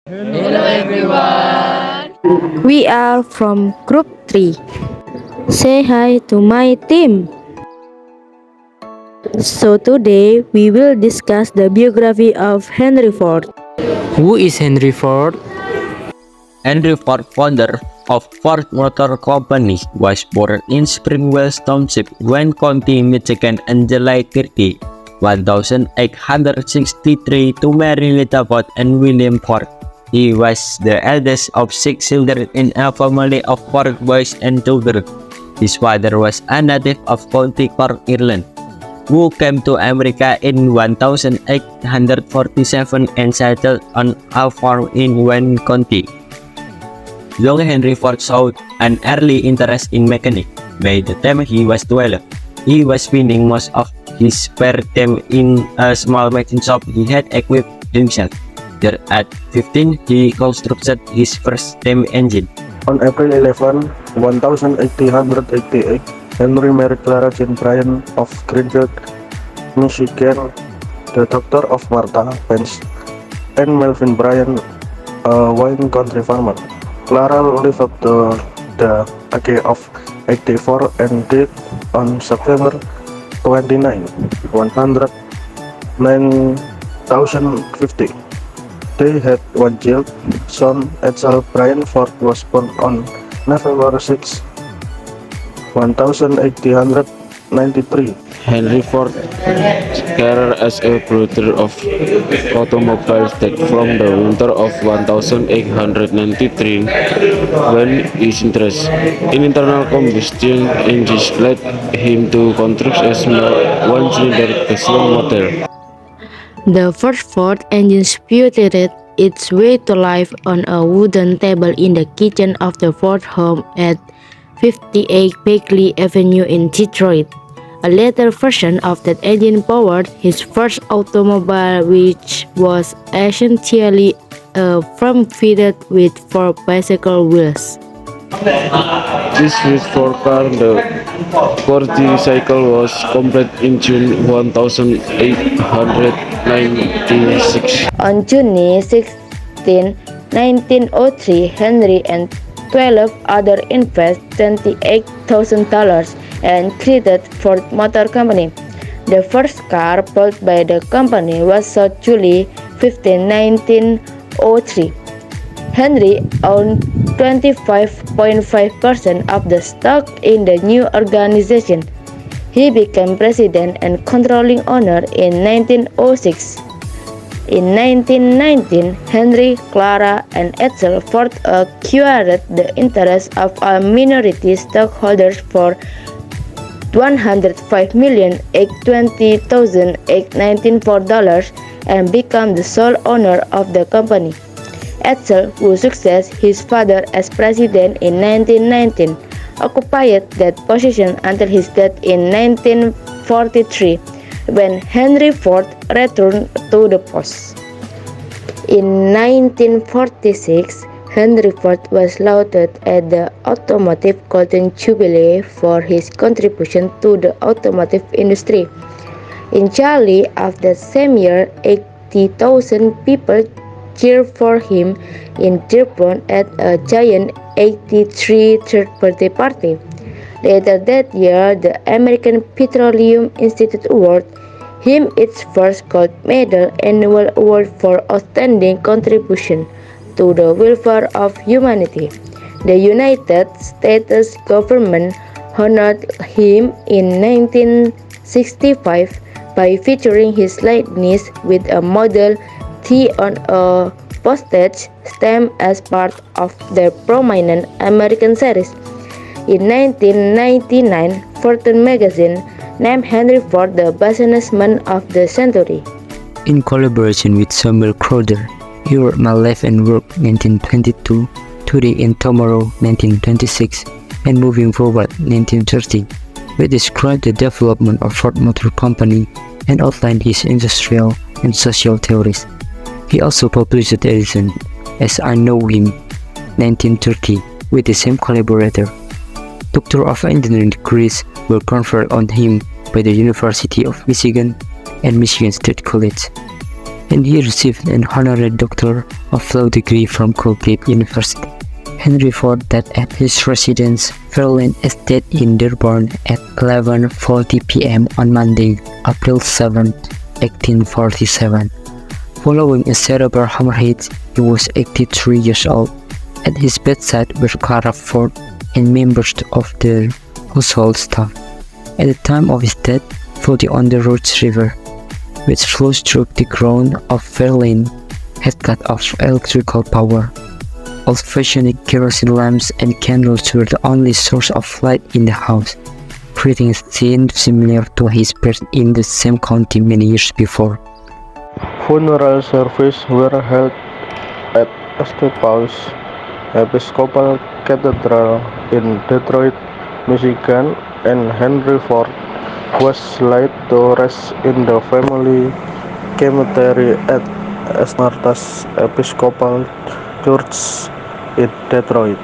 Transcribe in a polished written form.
Hello everyone. We are from Group 3. Say hi to my team. So today we will discuss the biography of Henry Ford. Who is Henry Ford? Henry Ford, founder of Ford Motor Company, was born in Springwell Township, Wayne County, Michigan on July 30, 1863 to Mary Lita Ford and William Ford. He was the eldest of 6 children in a family of 4 boys and 2 girls. His father was a native of County Cork, Ireland, who came to America in 1847 and settled on a farm in Wayne County. Young Henry Ford showed an early interest in mechanics. By the time he was 12, he was spending most of his spare time in a small machine shop he had equipped himself. There at 15, he constructed his first steam engine. On April 11, 1888, Henry married Clara Jane Bryan of Greenfield, Michigan, the daughter of Martha Pence and Melvin Bryan, a wine country farmer. Clara lived up to the age of 84 and died on September 29, 1050. They had one child, son Edsel Bryan Ford was born on November 6, 1893. Henry Ford's career as a producer of automobiles dates from the winter of 1893, when his interest in internal combustion engines led him to construct a small one-cylinder gasoline motor. The first Ford engine sputtered its way to life on a wooden table in the kitchen of the Ford home at 58 Bagley Avenue in Detroit. A later version of that engine powered his first automobile, which was essentially a frame fitted with 4 bicycle wheels. This first four-car, the 40 cycle, was complete in June 1896. On June 16, 1903, Henry and 12 others invested $28,000 and created Ford Motor Company. The first car built by the company was sold July 15, 1903. Henry owned 25.5% of the stock in the new organization. He became president and controlling owner in 1906. In 1919, Henry, Clara, and Edsel Ford acquired the interest of a minority stockholders for $105,820,894 and became the sole owner of the company. Edsel, who succeeded his father as president in 1919, occupied that position until his death in 1943, when Henry Ford returned to the post. In 1946, Henry Ford was lauded at the Automotive Golden Jubilee for his contribution to the automotive industry. In July of that same year, 80,000 people cheered for him in Dearborn at a giant 83rd birthday party. Later that year, the American Petroleum Institute awarded him its first gold medal annual award for outstanding contribution to the welfare of humanity. The United States government honored him in 1965 by featuring his likeness with a Model T on a postage stamp as part of their prominent American series. In 1999, Fortune magazine named Henry Ford the businessman of the century. In collaboration with Samuel Crowder, he wrote My Life and Work 1922, Today and Tomorrow 1926, and Moving Forward 1930, which described the development of Ford Motor Company and outlined his industrial and social theories. He also published the edition As I Know Him 1930 with the same collaborator. Doctor of Engineering degrees were conferred on him by the University of Michigan and Michigan State College. and he received an honorary Doctor of Law degree from Colgate University. Henry Ford died at his residence, Fairlane Estate in Dearborn at 11:40 p.m. on Monday, April 7, 1847. Following a cerebral hemorrhage, he was 83 years old. At his bedside were Clara Ford and members of the household staff. At the time of his death, floating on the Roach River, which flows through the ground of Fairlane, had cut off electrical power. Old-fashioned kerosene lamps and candles were the only source of light in the house, creating a scene similar to his birth in the same county many years before. Funeral services were held at St. Paul's Episcopal Cathedral in Detroit, Michigan, and Henry Ford was laid to rest in the family cemetery at Leonardus Episcopal Church in Detroit.